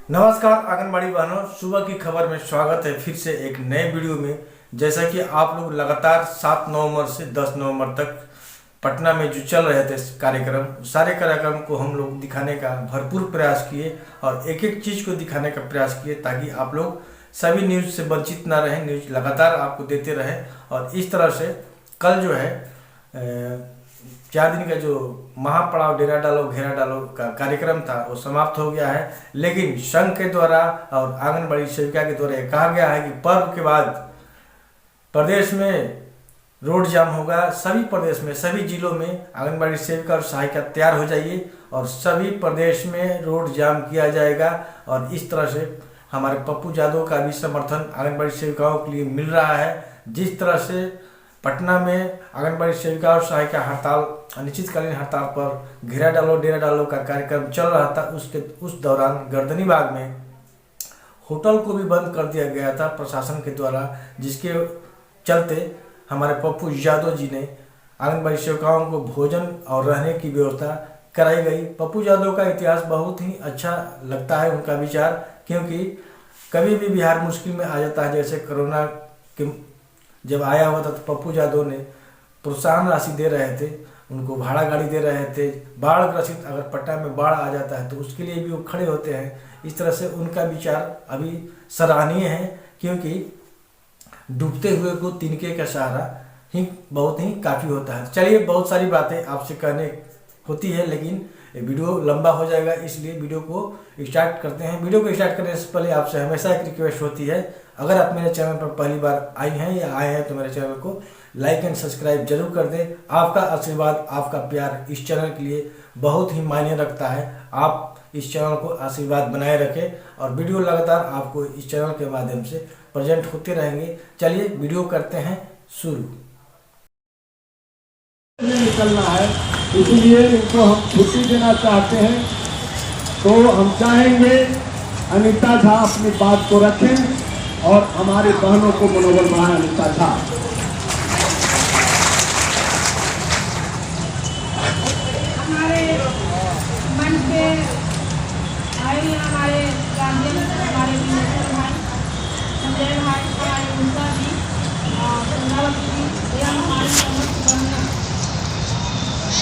नमस्कार आंगनबाड़ी बहनों, सुबह की खबर में स्वागत है फिर से एक नए वीडियो में। जैसा कि आप लोग लगातार 7 नवंबर से 10 नवंबर तक पटना में जो चल रहे थे कार्यक्रम, सारे कार्यक्रम को हम लोग दिखाने का भरपूर प्रयास किए और एक एक चीज़ को दिखाने का प्रयास किए ताकि आप लोग सभी न्यूज़ से वंचित ना रहें, न्यूज़ लगातार आपको देते रहे। और इस तरह से कल जो है 4 दिन का जो महापड़ाव डेरा डालो घेरा डालो का कार्यक्रम था वो समाप्त हो गया है। लेकिन संघ के द्वारा और आंगनबाड़ी सेविका के द्वारा यह कहा गया है कि पर्व के बाद प्रदेश में रोड जाम होगा। सभी प्रदेश में सभी जिलों में आंगनबाड़ी सेविका और सहायिका तैयार हो जाइए और सभी प्रदेश में रोड जाम किया जाएगा। और इस तरह से हमारे पप्पू यादव का भी समर्थन आंगनबाड़ी सेविकाओं के लिए मिल रहा है। जिस तरह से पटना में आंगनबाड़ी सेविका और सहायिका हड़ताल, अनिश्चितकालीन हड़ताल पर घेरा डालो डेरा डालो का कार्यक्रम चल रहा था, उस दौरान गर्दनीबाग में होटल को भी बंद कर दिया गया था प्रशासन के द्वारा, जिसके चलते हमारे पप्पू यादव जी ने आंगनबाड़ी सेविकाओं को भोजन और रहने की व्यवस्था कराई गई। पप्पू यादव का इतिहास बहुत ही अच्छा लगता है, उनका विचार, क्योंकि कभी भी बिहार मुश्किल में आ जाता है। जैसे कोरोना के जब आया हुआ था तो पप्पू यादव ने प्रोत्साहन राशि दे रहे थे, उनको भाड़ा गाड़ी दे रहे थे। बाढ़ ग्रसित अगर पटना में बाढ़ आ जाता है तो उसके लिए भी वो खड़े होते हैं। इस तरह से उनका विचार अभी सराहनीय है, क्योंकि डूबते हुए को तिनके का सहारा ही बहुत ही काफ़ी होता है। चलिए, बहुत सारी बातें आपसे कहने होती है लेकिन वीडियो लंबा हो जाएगा, इसलिए वीडियो को स्टार्ट करते हैं। वीडियो को स्टार्ट करने से पहले आपसे हमेशा एक रिक्वेस्ट होती है, अगर आप मेरे चैनल पर पहली बार आई हैं या आए हैं तो मेरे चैनल को लाइक एंड सब्सक्राइब जरूर कर दें। आपका आशीर्वाद, आपका प्यार इस चैनल के लिए बहुत ही मायने रखता है। आप इस चैनल को आशीर्वाद बनाए रखें और वीडियो लगातार आपको इस चैनल के माध्यम से प्रेजेंट होते रहेंगे। चलिए वीडियो करते हैं शुरू। निकलना है, इसलिए इनको हम छुट्टी देना चाहते हैं। तो हम चाहेंगे अनीता झा अपनी बात को रखें और हमारी बहनों को मनोबल बढ़ाएं। अनीता झा, हमारे मन पे आए हमारे गार्जियन, हमारे मिनिस्टर भाई संजय भाई, हमारे उनका भी चंद्रावती जी, यह हमारे समस्त बहनें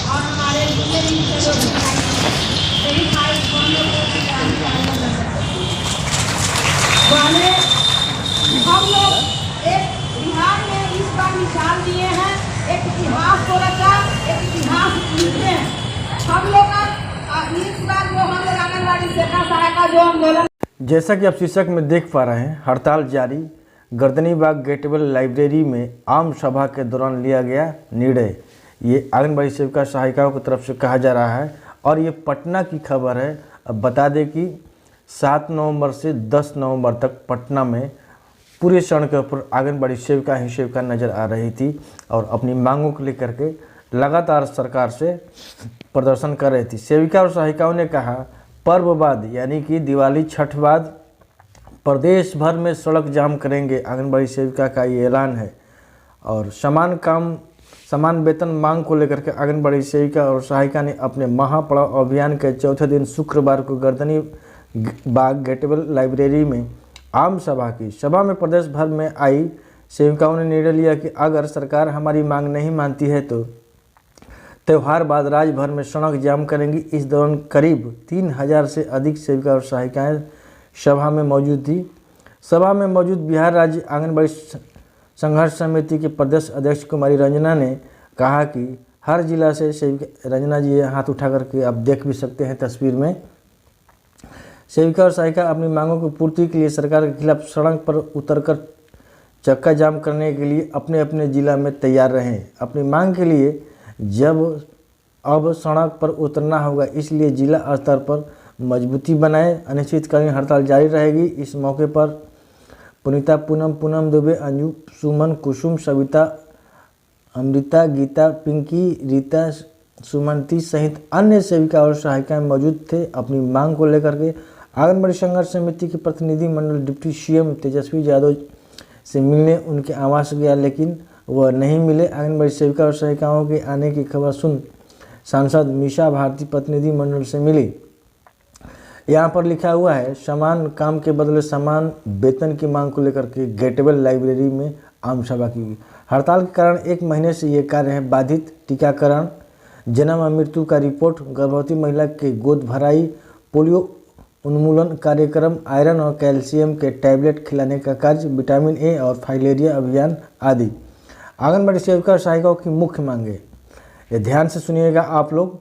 और हमारे जितने भी सहयोगी भाई, सभी भाई बहनों को वाले हम लोग एक बिहार में इस बार मिसाल दिए हैं। एक इतिहास को रचा, एक इतिहास लिखते हैं हम लोग का। इस बार जो हम लोग आंगनबाड़ी सेविका सहायिका जो आंदोलन, जैसा कि आप शीर्षक में देख पा रहे हैं, हड़ताल जारी। गर्दनीबाग गेटेबल लाइब्रेरी में आम सभा के दौरान लिया गया निर्णय। ये आंगनबाड़ी सेविका सहायिकाओं की तरफ से कहा जा रहा है और ये पटना की खबर है। अब बता दें कि 7 नवंबर से 10 नवंबर तक पटना में पूरे सड़क के ऊपर आंगनबाड़ी सेविका ही सेविका नज़र आ रही थी और अपनी मांगों को लेकर के लगातार सरकार से प्रदर्शन कर रही थी। सेविका और सहायिकाओं ने कहा, पर्व बाद यानी कि दिवाली छठ बाद प्रदेश भर में सड़क जाम करेंगे। आंगनबाड़ी सेविका का ये ऐलान है। और समान काम समान वेतन मांग को लेकर के आंगनबाड़ी सेविका और सहायिका ने अपने महापड़ाव अभियान के चौथे दिन शुक्रवार को गर्दनी बाग गेटेबल लाइब्रेरी में आम सभा की। सभा में प्रदेश भर में आई सेविकाओं ने निर्णय लिया कि अगर सरकार हमारी मांग नहीं मानती है तो त्यौहार बाद राज्य भर में सड़क जाम करेंगी। इस दौरान करीब 3000 से अधिक सेविका और सहायिकाएं सभा में मौजूद थी। सभा में मौजूद बिहार राज्य आंगनबाड़ी संघर्ष समिति के प्रदेश अध्यक्ष कुमारी रंजना ने कहा कि हर जिला से सेविका, रंजना जी हाथ उठा करके आप देख भी सकते हैं तस्वीर में, सेविका और सहायिका अपनी मांगों की पूर्ति के लिए सरकार के खिलाफ सड़क पर उतरकर चक्का जाम करने के लिए अपने अपने जिला में तैयार रहें। अपनी मांग के लिए जब अब सड़क पर उतरना होगा, इसलिए जिला स्तर पर मजबूती बनाएं। अनिश्चितकालीन हड़ताल जारी रहेगी। इस मौके पर पुनीता, पूनम दुबे, अंजू, सुमन, कुसुम, सविता, अमृता, गीता, पिंकी, रीता, सुमंती सहित अन्य सेविका और सहायिकाएं मौजूद थे। अपनी मांग को लेकर के आंगनबाड़ी संघर्ष समिति के प्रतिनिधि मंडल डिप्टी सीएम तेजस्वी यादव से मिलने उनके आवास गया, लेकिन वह नहीं मिले। आंगनबाड़ी सेविका और सहायिकाओं के आने की खबर सुन सांसद मीसा भारती प्रतिनिधि मंडल से मिली। यहाँ पर लिखा हुआ है समान काम के बदले समान वेतन की मांग को लेकर के गेटवेल लाइब्रेरी में आम सभा की। हड़ताल के कारण 1 महीने से ये कार्य है बाधित। टीकाकरण, जन्म और मृत्यु का रिपोर्ट, गर्भवती महिला के गोद भराई, पोलियो उन्मूलन कार्यक्रम, आयरन और कैल्शियम के टैबलेट खिलाने का कार्य, विटामिन ए और फाइलेरिया अभियान आदि आंगनबाड़ी सेविका और सहायिकाओं की मुख्य मांगे। ये ध्यान से सुनिएगा आप लोग।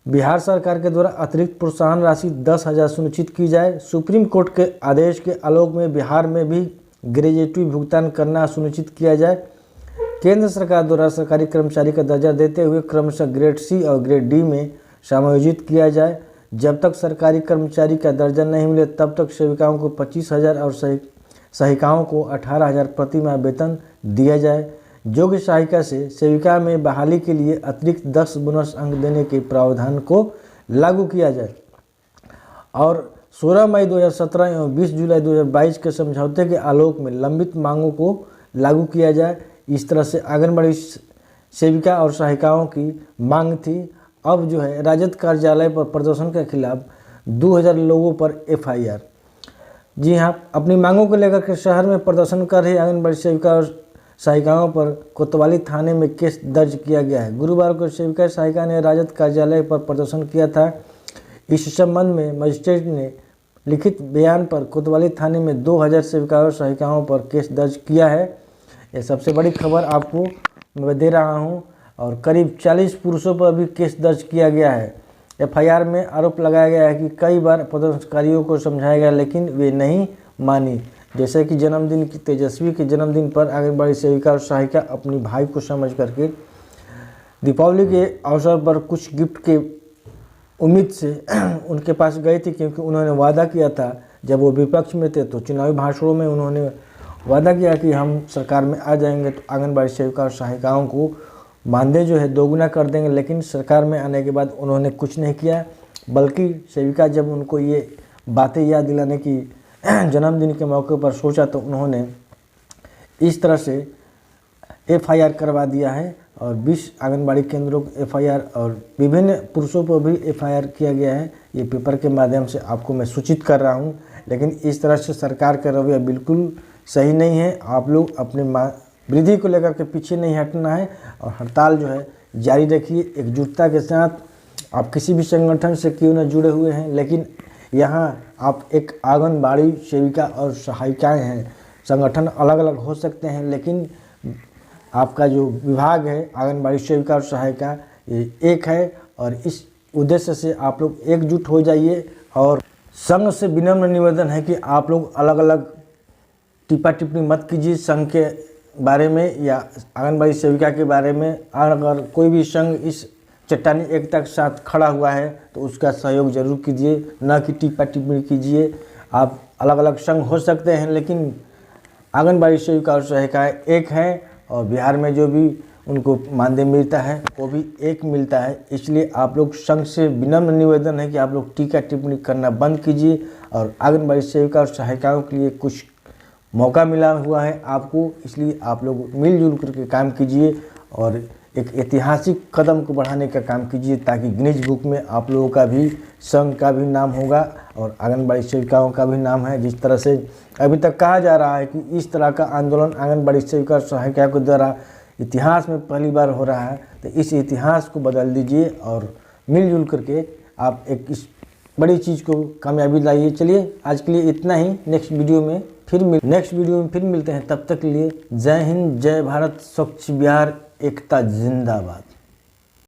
बिहार सरकार के द्वारा अतिरिक्त प्रोत्साहन राशि 10,000 सुनिश्चित की जाए। सुप्रीम कोर्ट के आदेश के आलोक में बिहार में भी ग्रेजुएटी भुगतान करना सुनिश्चित किया जाए। केंद्र सरकार द्वारा सरकारी कर्मचारी का दर्जा देते हुए क्रमशः ग्रेड सी और ग्रेड डी में समायोजित किया जाए। जब तक सरकारी कर्मचारी का दर्जा नहीं मिले तब तक सेविकाओं को 25,000 और सहायिकाओं को 18,000 प्रति माह वेतन दिया जाए। योग्य सहायिका से सेविका में बहाली के लिए अतिरिक्त 10 बोनस अंक देने के प्रावधान को लागू किया जाए और 16 मई 2017 एवं 20 जुलाई 2022 के समझौते के आलोक में लंबित मांगों को लागू किया जाए। इस तरह से आंगनबाड़ी सेविका और सहायिकाओं की मांग थी। अब जो है राजद कार्यालय पर प्रदर्शन के खिलाफ 2000 लोगों पर FIR। जी हाँ, अपनी मांगों को लेकर के शहर में प्रदर्शन कर रही आंगनबाड़ी सेविका और सहायिकाओं पर कोतवाली थाने में केस दर्ज किया गया है। गुरुवार को सेविका सहायिका ने राजद कार्यालय पर प्रदर्शन किया था। इस संबंध में मजिस्ट्रेट ने लिखित बयान पर कोतवाली थाने में 2000 सेविकाओं और सहायिकाओं पर केस दर्ज किया है। यह सबसे बड़ी खबर आपको मैं दे रहा हूं। और करीब 40 पुरुषों पर भी केस दर्ज किया गया है। FIR में आरोप लगाया गया है कि कई बार प्रदर्शनकारियों को समझाया गया लेकिन वे नहीं मानी। जैसे कि जन्मदिन की तेजस्वी के जन्मदिन पर आंगनबाड़ी सेविका और सहायिका अपनी भाई को समझ करके दीपावली के अवसर पर कुछ गिफ्ट के उम्मीद से उनके पास गई थी, क्योंकि उन्होंने वादा किया था जब वो विपक्ष में थे तो चुनावी भाषणों में उन्होंने वादा किया कि हम सरकार में आ जाएंगे तो आंगनबाड़ी सेविका और सहायिकाओं को मानदेय जो है दोगुना कर देंगे। लेकिन सरकार में आने के बाद उन्होंने कुछ नहीं किया, बल्कि सेविका जब उनको ये बातें याद दिलाने की जन्मदिन के मौके पर सोचा तो उन्होंने इस तरह से FIR करवा दिया है और 20 आंगनबाड़ी केंद्रों को FIR और विभिन्न पुरुषों पर भी FIR किया गया है। ये पेपर के माध्यम से आपको मैं सूचित कर रहा हूँ। लेकिन इस तरह से सरकार का रवैया बिल्कुल सही नहीं है। आप लोग अपने वृद्धि को लेकर के पीछे नहीं हटना है और हड़ताल जो है जारी रखिए एकजुटता के साथ। आप किसी भी संगठन से क्यों न जुड़े हुए हैं, लेकिन यहाँ आप एक आंगनबाड़ी सेविका और सहायिकाएं हैं। संगठन अलग अलग हो सकते हैं लेकिन आपका जो विभाग है आंगनबाड़ी सेविका और सहायिका ये एक है। और इस उद्देश्य से आप लोग एकजुट हो जाइए। और संघ से विनम्र निवेदन है कि आप लोग अलग अलग टिप्पा टिप्पणी मत कीजिए संघ के बारे में या आंगनबाड़ी सेविका के बारे में। अगर कोई भी संघ इस चट्टानी एकता के साथ खड़ा हुआ है तो उसका सहयोग जरूर कीजिए, न कि टिप्पा टिप्पणी कीजिए। आप अलग अलग संघ हो सकते हैं लेकिन आंगनबाड़ी सेविका और सहायिकाएँ एक हैं और बिहार में जो भी उनको मानदेय मिलता है वो भी एक मिलता है। इसलिए आप लोग संघ से विनम्र निवेदन है कि आप लोग टीका टिप्पणी करना बंद कीजिए और आंगनबाड़ी सेविका और सहायिकाओं के लिए कुछ मौका मिला हुआ है आपको, इसलिए आप लोग मिलजुल करके काम कीजिए और एक ऐतिहासिक कदम को बढ़ाने का काम कीजिए ताकि गिनीज बुक में आप लोगों का भी संघ का भी नाम होगा और आंगनबाड़ी सेविकाओं का भी नाम है। जिस तरह से अभी तक कहा जा रहा है कि इस तरह का आंदोलन आंगनबाड़ी सेविका और सहायिका के द्वारा इतिहास में पहली बार हो रहा है, तो इस इतिहास को बदल दीजिए और मिलजुल करके आप एक इस बड़ी चीज़ को कामयाबी लाइए। चलिए आज के लिए इतना ही। नेक्स्ट वीडियो में फिर मिलते हैं। तब तक के लिए जय हिंद, जय भारत, स्वच्छ बिहार, एकता जिंदाबाद।